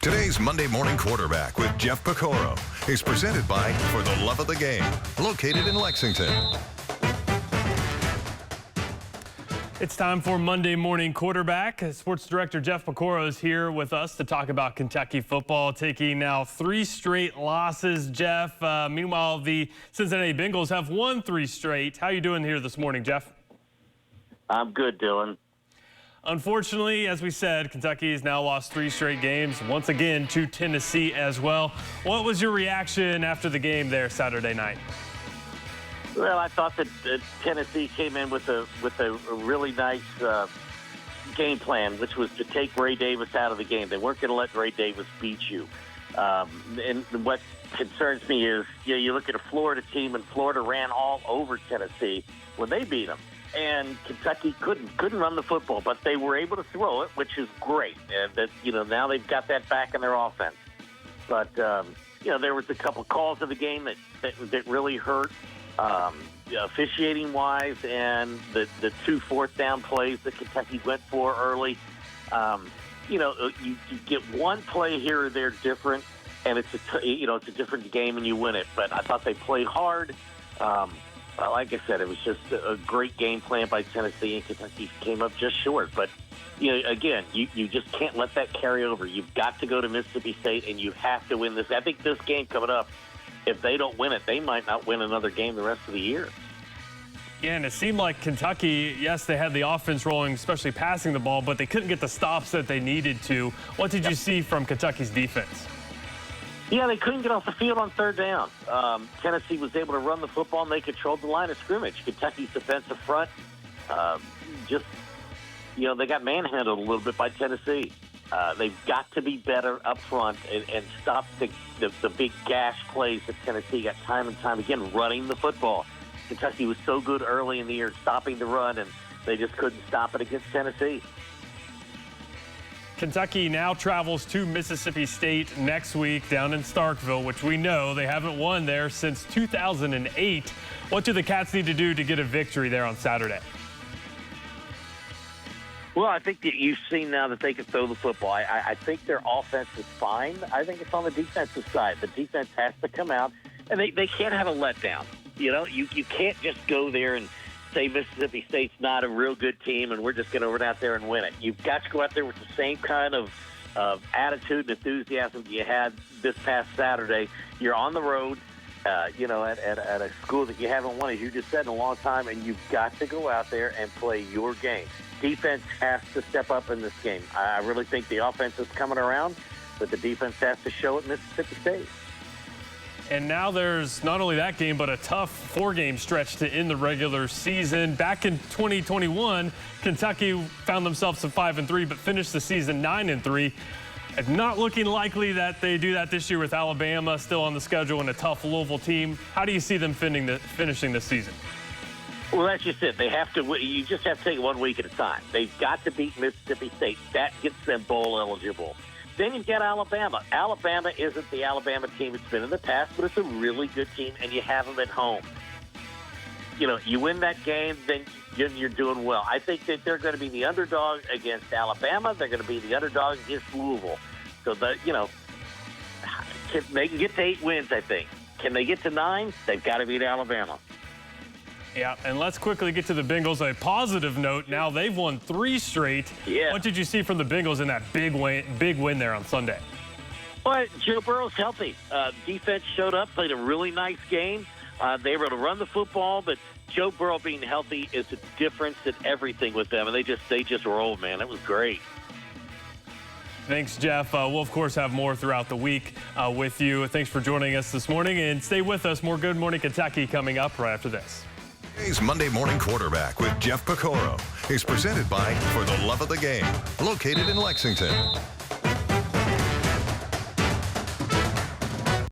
Today's Monday Morning Quarterback with Jeff Pecoro is presented by For the Love of the Game, located in Lexington. It's time for Monday Morning Quarterback. Sports Director Jeff Pecoro is here with us to talk about Kentucky football, taking now 3 straight losses. Jeff, meanwhile, the Cincinnati Bengals have won 3 straight. How are you doing here this morning, Jeff? I'm good, Dylan. Unfortunately, as we said, Kentucky has now lost 3 straight games, once again to Tennessee as well. What was your reaction after the game there Saturday night? Well, I thought that Tennessee came in with a really nice game plan, which was to take Ray Davis out of the game. They weren't going to let Ray Davis beat you. And what concerns me is, you look at a Florida team, and Florida ran all over Tennessee when they beat them. And Kentucky couldn't run the football, but they were able to throw it, which is great. And that now they've got that back in their offense. But there was a couple calls of the game that really hurt, officiating wise, and the 2 fourth-down plays that Kentucky went for early. You get one play here or there different, and it's a different game, and you win it. But I thought they played hard. Like I said, it was just a great game plan by Tennessee, and Kentucky came up just short. But, again, you just can't let that carry over. You've got to go to Mississippi State, and you have to win this. I think this game coming up, if they don't win it, they might not win another game the rest of the year. Yeah, and it seemed like Kentucky, yes, they had the offense rolling, especially passing the ball, but they couldn't get the stops that they needed to. What did you see from Kentucky's defense? Yeah, they couldn't get off the field on 3rd down. Tennessee was able to run the football, and they controlled the line of scrimmage. Kentucky's defensive front, they got manhandled a little bit by Tennessee. They've got to be better up front and stop the big gash plays that Tennessee got time and time again running the football. Kentucky was so good early in the year stopping the run, and they just couldn't stop it against Tennessee. Kentucky now travels to Mississippi State next week down in Starkville, which we know they haven't won there since 2008. What do the Cats need to do to get a victory there on Saturday? Well, I think that you've seen now that they can throw the football. I think their offense is fine. I think it's on the defensive side. The defense has to come out, and they can't have a letdown. You can't just go there and say Mississippi State's not a real good team and we're just going to run out there and win it. You've got to go out there with the same kind of attitude and enthusiasm you had this past Saturday. You're on the road, at a school that you haven't won, as you just said, in a long time, and you've got to go out there and play your game. Defense has to step up in this game. I really think the offense is coming around, but the defense has to show it Mississippi State. And now there's not only that game, but a tough 4-game stretch to end the regular season. Back in 2021, Kentucky found themselves at 5-3, but finished the season 9-3. It's not looking likely that they do that this year with Alabama still on the schedule and a tough Louisville team. How do you see them finishing this season? Well, that's just it. They have to. You just have to take it 1 week at a time. They've got to beat Mississippi State. That gets them bowl eligible. Then you've got Alabama. Alabama isn't the Alabama team it's been in the past, but it's a really good team, and you have them at home. You win that game, then you're doing well. I think that they're going to be the underdog against Alabama. They're going to be the underdog against Louisville. So, they can get to 8 wins, I think. Can they get to 9? They've got to beat Alabama. Yeah, and let's quickly get to the Bengals. A positive note, now they've won 3 straight. Yeah. What did you see from the Bengals in that big win there on Sunday? Well, Joe Burrow's healthy. Defense showed up, played a really nice game. They were able to run the football, but Joe Burrow being healthy is a difference in everything with them, and they just rolled, man. It was great. Thanks, Jeff. We'll, of course, have more throughout the week with you. Thanks for joining us this morning, and stay with us. More Good Morning Kentucky coming up right after this. Today's Monday Morning Quarterback with Jeff Pecoro is presented by For the Love of the Game, located in Lexington.